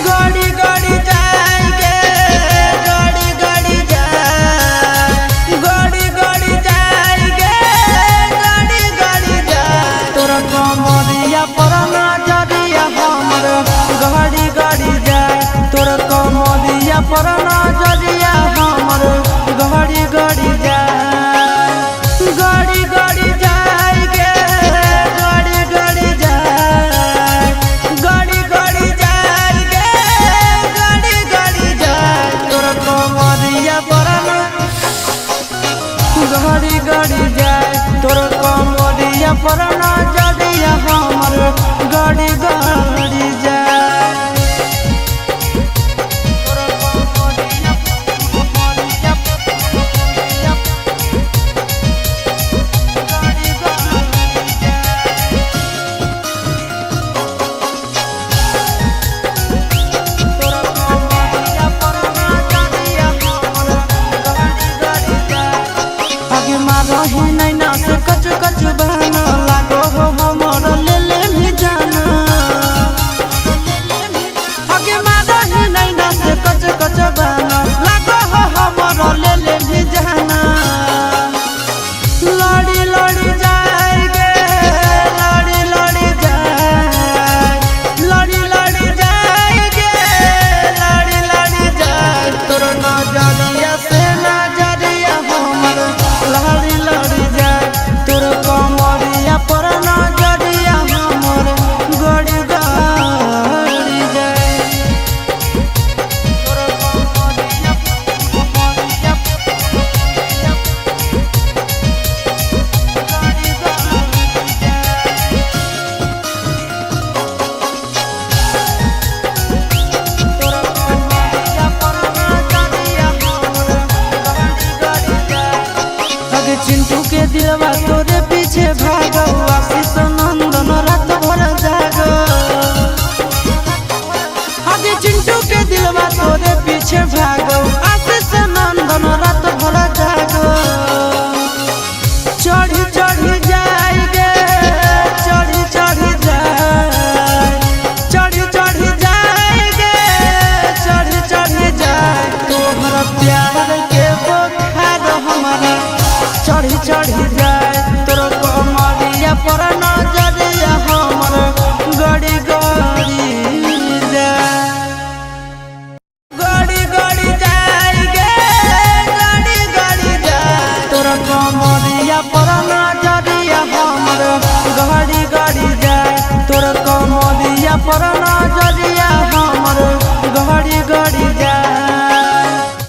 गड़ी गड़ी जाएंगे गड़ी गड़ी जाए गड़ी गड़ी जाएंगे गड़ी गड़ी जाए तोरा कमरिया पर नजरिया हमर गड़ी गड़ी जाए तोरा कमरिया पर नजरिया हमर गड़ी गड़ी जाए गड़ी गड़ी जाएंगे गड़ी गड़ी जाए गड़ी गड़ी जाएंगे गड़ी गड़ी जाए तोरा कमरिया पर गड़ी गड़ी जाए तोरा कमरिया पर नजरिया हमर गड़ी गड़ी जाए रही नैना से कच कच बहना लागो हो हमर ले ले भी जाना आगे रही नैना से कच कच बहना लागो हो हमर ले ले भी जाना लड़ी लड़ी जाएंगे लड़ी लड़ी जाए लड़ी लड़ी जाएंगे लड़ी लड़ी जाए तोर नजरिया से नजरिया हमर लड़ी लड़ी जाए तोर कमरिया पर नजरिया हमर गड़ी गड़ी जाए तोर कमरिया गड़ी गड़ी जाए तोर कमरिया पर नजरिया हमर गड़ी गड़ी जाए चिंटू के दिलवा तोरे पीछे भागो आशीष नंदन रात भर जागो आगे चिंटू के दिलवा तोरे पीछे भागो आशीष नंदन रात भर जागो चढ़ी चढ़ी जाएंगे चढ़ी चढ़ी जाए चढ़ी चढ़ी जाएंगे चढ़ी चढ़ी जाए तोहरा प्यार के बुखार हमारा चढ़ी चढ़ी जाए तोर कमरिया पर नजरिया हमर गड़ी गड़ी जाए गड़ी गड़ी जाएंगे गड़ी गड़ी जाए तोर कमरिया पर नजरिया हमर गड़ी गड़ी जाए तोर कमरिया पर नजरिया